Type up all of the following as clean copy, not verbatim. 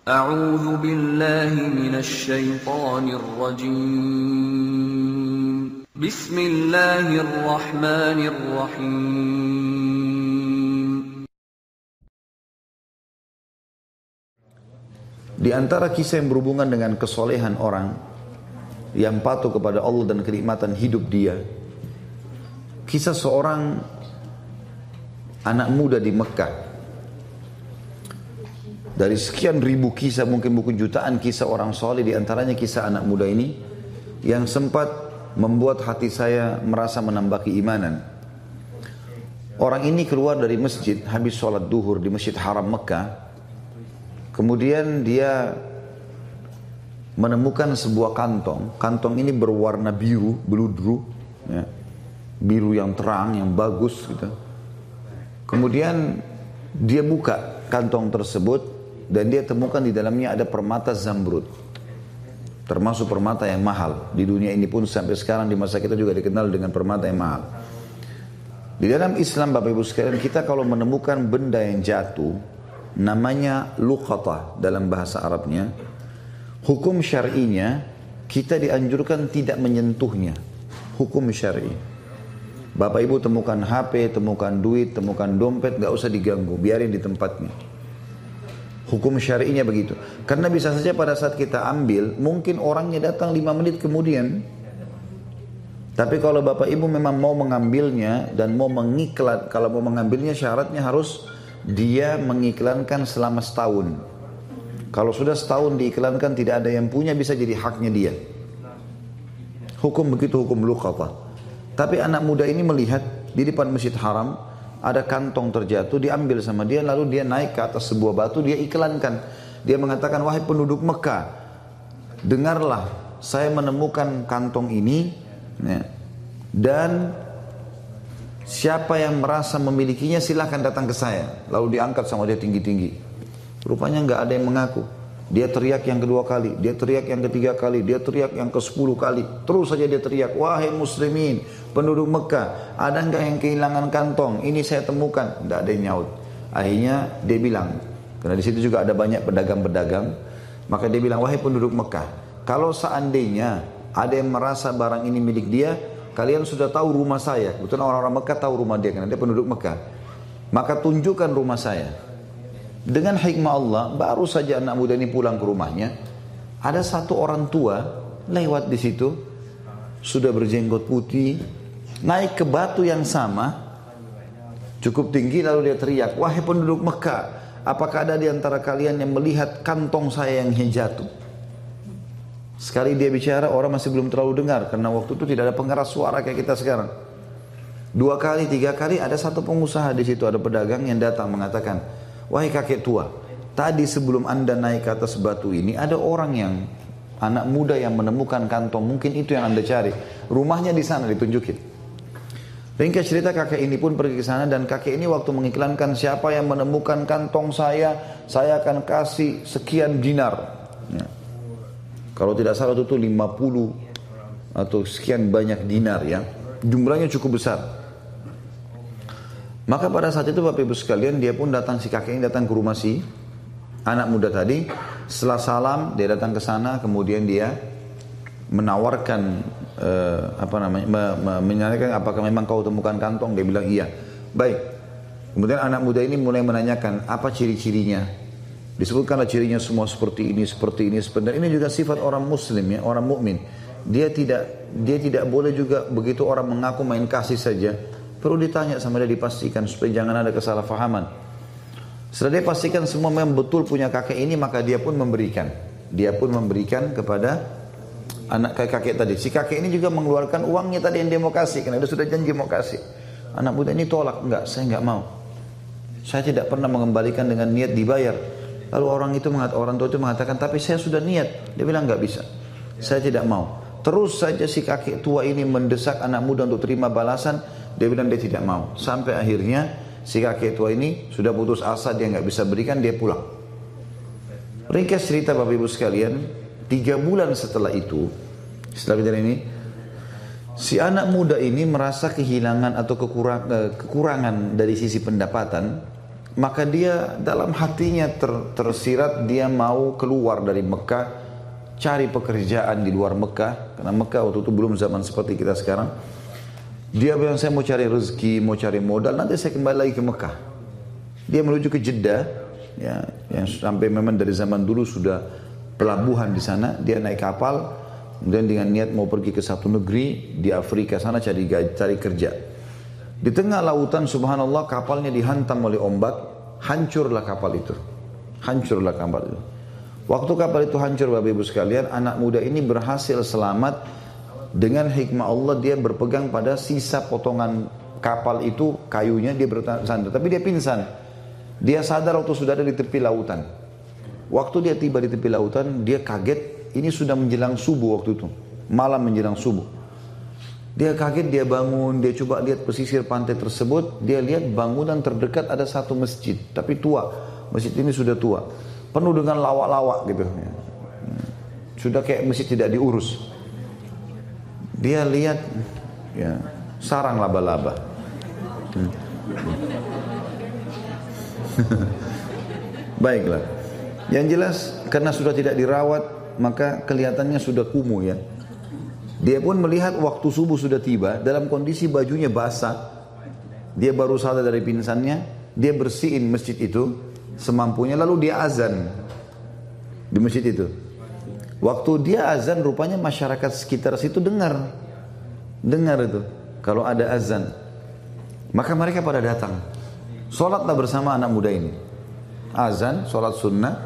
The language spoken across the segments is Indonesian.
أعوذ بالله من الشيطان الرجيم بسم الله الرحمن الرحيم. Di antara kisah yang berhubungan dengan kesolehan orang yang patuh kepada Allah dan kenikmatan hidup dia, kisah seorang anak muda di Mekah. Dari sekian ribu kisah, mungkin bukan jutaan kisah orang soleh, di antaranya kisah anak muda ini yang sempat membuat hati saya merasa menambah keimanan. Orang ini keluar dari masjid habis sholat duhur di Masjid Haram Mekah. Kemudian dia menemukan sebuah kantong. Kantong ini berwarna biru, beludru, ya. Biru yang terang, yang bagus gitu. Kemudian dia buka kantong tersebut dan dia temukan di dalamnya ada permata zamrud. Termasuk permata yang mahal. Di dunia ini pun sampai sekarang di masa kita juga dikenal dengan permata yang mahal. Di dalam Islam, Bapak Ibu sekalian, kita kalau menemukan benda yang jatuh, namanya luqatah dalam bahasa Arabnya. Hukum syar'inya kita dianjurkan tidak menyentuhnya. Hukum syar'i. Bapak Ibu temukan HP, temukan duit, temukan dompet, gak usah diganggu, biarin di tempatnya. Hukum syar'inya begitu. Karena bisa saja pada saat kita ambil, mungkin orangnya datang 5 menit kemudian. Tapi kalau Bapak Ibu memang mau mengambilnya dan mau mengiklan, kalau mau mengambilnya syaratnya harus dia mengiklankan selama setahun. Kalau sudah setahun diiklankan tidak ada yang punya, bisa jadi haknya dia. Hukum begitu, hukum luqatah. Tapi anak muda ini melihat di depan Masjid Haram ada kantong terjatuh, diambil sama dia, lalu dia naik ke atas sebuah batu, dia iklankan. Dia mengatakan, wahai penduduk Mekah, dengarlah, saya menemukan kantong ini, ya, dan siapa yang merasa memilikinya silahkan datang ke saya. Lalu diangkat sama dia tinggi-tinggi. Rupanya nggak ada yang mengaku. Dia teriak yang kedua kali, dia teriak yang ketiga kali, dia teriak yang ke-10 kali. Terus saja dia teriak, wahai muslimin, penduduk Mekah, ada nggak yang kehilangan kantong? Ini saya temukan. Nggak ada yang nyaut. Akhirnya dia bilang, karena di situ juga ada banyak pedagang-pedagang, maka dia bilang, wahai penduduk Mekah, kalau seandainya ada yang merasa barang ini milik dia, kalian sudah tahu rumah saya. Kebetulan orang-orang Mekah tahu rumah dia, karena dia penduduk Mekah. Maka tunjukkan rumah saya. Dengan hikmah Allah, baru saja anak muda ini pulang ke rumahnya, ada satu orang tua lewat di situ, sudah berjenggot putih, naik ke batu yang sama, cukup tinggi, lalu dia teriak, wahai penduduk Mekah, apakah ada di antara kalian yang melihat kantong saya yang jatuh? Sekali dia bicara, orang masih belum terlalu dengar, karena waktu itu tidak ada pengeras suara kayak kita sekarang. 2 kali, 3 kali, ada satu pengusaha di situ, ada pedagang yang datang mengatakan, wahai kakek tua, tadi sebelum anda naik ke atas batu ini, ada orang yang, anak muda yang menemukan kantong, mungkin itu yang anda cari. Rumahnya di sana, ditunjukin. Ringkas cerita, kakek ini pun pergi ke sana, dan kakek ini waktu mengiklankan, siapa yang menemukan kantong saya akan kasih sekian dinar. Ya. Kalau tidak salah itu 50 atau sekian banyak dinar, ya. Jumlahnya cukup besar. Maka pada saat itu Bapak Ibu sekalian, dia pun datang, si kakek ini datang ke rumah si anak muda tadi. Setelah salam, dia datang ke sana, kemudian dia menawarkan menanyakan apakah memang kau temukan kantong. Dia bilang iya. Baik. Kemudian anak muda ini mulai menanyakan apa ciri-cirinya. Disebutkanlah cirinya semua seperti ini, seperti ini. Dan ini juga sifat orang muslim, ya, orang mukmin. Dia tidak boleh juga begitu orang mengaku main kasih saja. Perlu ditanya sama dia, dipastikan supaya jangan ada kesalahpahaman. Setelah dia pastikan semua memang betul punya kakek ini, maka dia pun memberikan. Dia pun memberikan kepada anak kakek tadi. Si kakek ini juga mengeluarkan uangnya tadi yang dia mau kasih, karena dia sudah janji mau kasih. Anak muda ini tolak, enggak, saya enggak mau. Saya tidak pernah mengembalikan dengan niat dibayar. Lalu orang tua itu mengatakan, tapi saya sudah niat. Dia bilang enggak bisa. Saya tidak mau. Terus saja si kakek tua ini mendesak anak muda untuk terima balasan. Dia bilang dia tidak mau. Sampai akhirnya si kakek tua ini sudah putus asa, dia nggak bisa berikan, dia pulang. Ringkas cerita Bapak Ibu sekalian, 3 bulan setelah itu, setelah kejadian ini, si anak muda ini merasa kehilangan atau kekurangan dari sisi pendapatan. maka dia dalam hatinya tersirat dia mau keluar dari Mekah, cari pekerjaan di luar Mekah, karena Mekah waktu itu belum zaman seperti kita sekarang. Dia bilang, saya mau cari rezeki, mau cari modal, nanti saya kembali lagi ke Mekah. Dia menuju ke Jeddah, ya, yang sampai memang dari zaman dulu sudah pelabuhan di sana. Dia naik kapal, kemudian dengan niat mau pergi ke satu negeri di Afrika sana cari kerja. Di tengah lautan, subhanallah, kapalnya dihantam oleh ombak, hancurlah kapal itu. Hancurlah kapal itu. Waktu kapal itu hancur, Bapak Ibu sekalian, anak muda ini berhasil selamat dengan hikmah Allah. Dia berpegang pada sisa potongan kapal itu, kayunya, dia bersandar. Tapi dia pingsan. Dia sadar waktu sudah ada di tepi lautan. Waktu dia tiba di tepi lautan, dia kaget. Ini sudah menjelang subuh waktu itu. Malam menjelang subuh. Dia kaget, dia bangun, dia coba lihat pesisir pantai tersebut. Dia lihat bangunan terdekat ada satu masjid. Tapi tua. Masjid ini sudah tua. Penuh dengan lawak-lawak gitu. Sudah kayak masjid tidak diurus. Dia lihat ya, sarang laba-laba. Baiklah. Yang jelas karena sudah tidak dirawat, maka kelihatannya sudah kumuh ya. Dia pun melihat waktu subuh sudah tiba dalam kondisi bajunya basah. Dia baru sadar dari pingsannya. Dia bersihin masjid itu semampunya, lalu dia azan di masjid itu. Waktu dia azan, rupanya masyarakat sekitar situ dengar itu kalau ada azan. Maka mereka pada datang. Sholatlah bersama anak muda ini. Azan, sholat sunnah,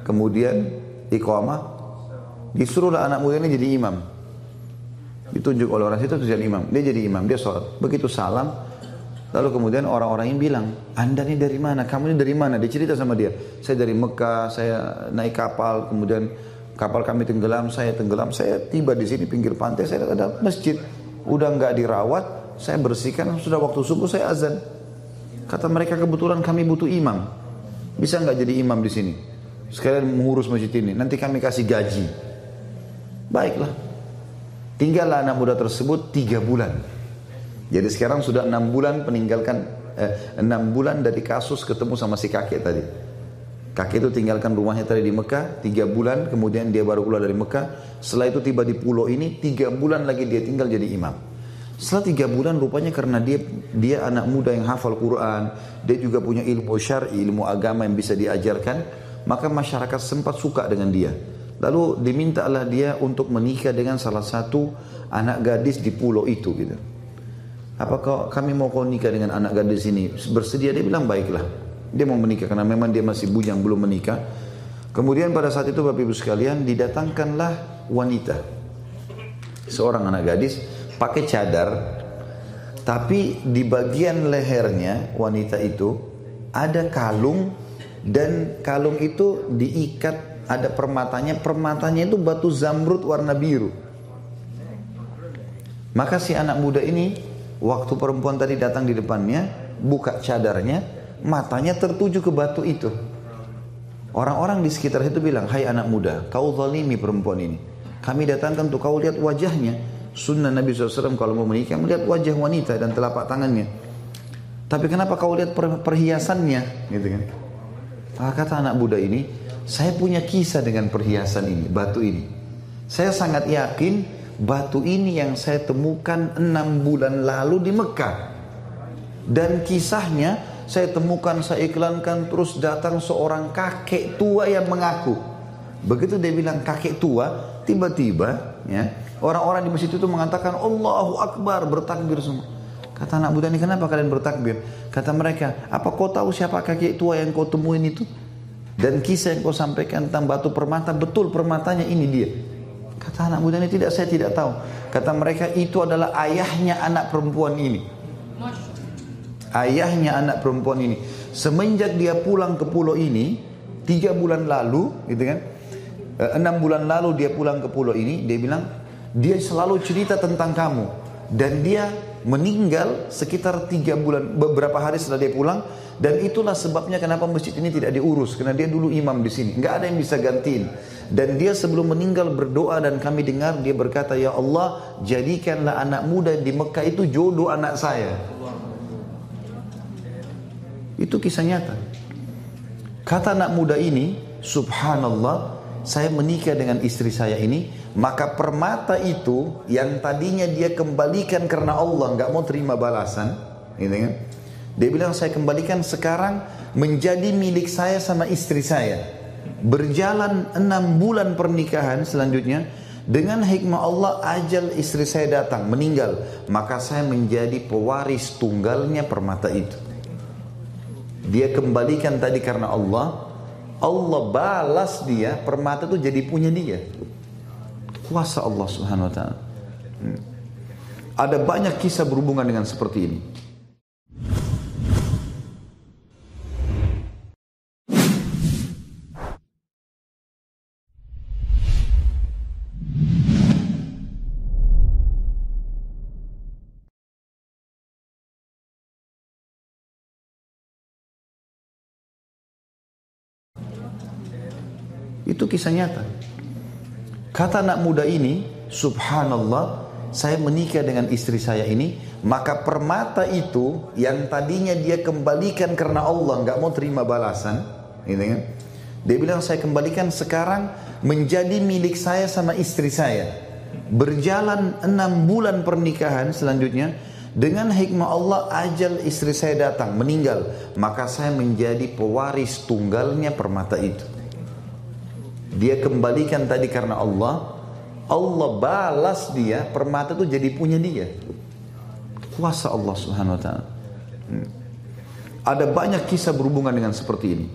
kemudian iqamah. Disuruhlah anak muda ini jadi imam. Ditunjuk oleh orang situ jadi imam. Dia jadi imam, dia sholat. Begitu salam, lalu kemudian orang-orang yang bilang, Anda ini dari mana? Kamu ini dari mana? Dia cerita sama dia. Saya dari Mekah, saya naik kapal, kemudian kapal kami tenggelam, saya tiba di sini pinggir pantai, saya ada masjid. Udah nggak dirawat, saya bersihkan, sudah waktu subuh saya azan. Kata mereka, kebetulan kami butuh imam. Bisa nggak jadi imam di sini? Sekalian mengurus masjid ini, nanti kami kasih gaji. Baiklah. Tinggallah anak muda tersebut 3 bulan. Jadi sekarang sudah 6 bulan peninggalkan 6 bulan dari kasus ketemu sama si kakek tadi. Kakek itu tinggalkan rumahnya tadi di Mekah 3 bulan, kemudian dia baru keluar dari Mekah. Setelah itu tiba di pulau ini 3 bulan lagi dia tinggal jadi imam. Setelah 3 bulan rupanya karena dia anak muda yang hafal Quran, dia juga punya ilmu syar'i, ilmu agama yang bisa diajarkan, maka masyarakat sempat suka dengan dia. Lalu dimintalah dia untuk menikah dengan salah satu anak gadis di pulau itu gitu. Apakah kami mau kau nikah dengan anak gadis ini? Bersedia? Dia bilang baiklah. Dia mau menikah karena memang dia masih bujang belum menikah. Kemudian pada saat itu Bapak Ibu sekalian didatangkanlah wanita. Seorang anak gadis pakai cadar, tapi di bagian lehernya wanita itu ada kalung, dan kalung itu diikat. Ada permatanya itu batu zamrud warna biru. Maka si anak muda ini, waktu perempuan tadi datang di depannya, buka cadarnya, matanya tertuju ke batu itu. Orang-orang di sekitar itu bilang, hai anak muda, kau zalimi perempuan ini. Kami datangkan untuk kau lihat wajahnya. Sunnah Nabi SAW kalau mau menikah, melihat wajah wanita dan telapak tangannya. Tapi kenapa kau lihat perhiasannya? Gitu kan. Kata anak muda ini, saya punya kisah dengan perhiasan ini, batu ini. Saya sangat yakin batu ini yang saya temukan 6 bulan lalu di Mekah. Dan kisahnya saya temukan, saya iklankan, terus datang seorang kakek tua yang mengaku. Begitu dia bilang kakek tua, tiba-tiba ya, orang-orang di masjid itu mengatakan Allahu Akbar, bertakbir semua. Kata anak muda ini, kenapa kalian bertakbir? Kata mereka, apa kau tahu siapa kakek tua yang kau temuin itu? Dan kisah yang kau sampaikan tentang batu permata, betul permatanya ini dia. Kata anak muda ini, tidak, saya tidak tahu. Kata mereka, itu adalah ayahnya anak perempuan ini. Ayahnya anak perempuan ini. Semenjak dia pulang ke pulau ini 3 bulan lalu, gitu kan, 6 bulan lalu dia pulang ke pulau ini, dia bilang dia selalu cerita tentang kamu. Dan dia meninggal sekitar 3 bulan, beberapa hari setelah dia pulang. Dan itulah sebabnya kenapa masjid ini tidak diurus, karena dia dulu imam di sini, nggak ada yang bisa gantiin. Dan dia sebelum meninggal berdoa, dan kami dengar dia berkata, ya Allah, jadikanlah anak muda di Mekah itu jodoh anak saya. Itu kisah nyata. Kata anak muda ini, subhanallah, saya menikah dengan istri saya ini, maka permata itu yang tadinya dia kembalikan karena Allah, nggak mau terima balasan, gitu kan? Dia bilang saya kembalikan sekarang menjadi milik saya sama istri saya. Berjalan 6 bulan pernikahan selanjutnya, dengan hikmah Allah ajal istri saya datang, meninggal, maka saya menjadi pewaris tunggalnya permata itu. Dia kembalikan tadi karena Allah, Allah balas dia, permata itu jadi punya dia. Kuasa Allah Subhanahu wa ta'ala. Ada banyak kisah berhubungan dengan seperti ini. Itu kisah nyata. Kata anak muda ini, subhanallah, saya menikah dengan istri saya ini, maka permata itu yang tadinya dia kembalikan karena Allah, nggak mau terima balasan, gitu kan? Dia bilang saya kembalikan sekarang menjadi milik saya sama istri saya. Berjalan 6 bulan pernikahan selanjutnya, dengan hikmah Allah ajal istri saya datang, meninggal, maka saya menjadi pewaris tunggalnya permata itu. Dia kembalikan tadi karena Allah, Allah balas dia, permata itu jadi punya dia. Kuasa Allah Subhanahu wa ta'ala. Ada banyak kisah berhubungan dengan seperti ini.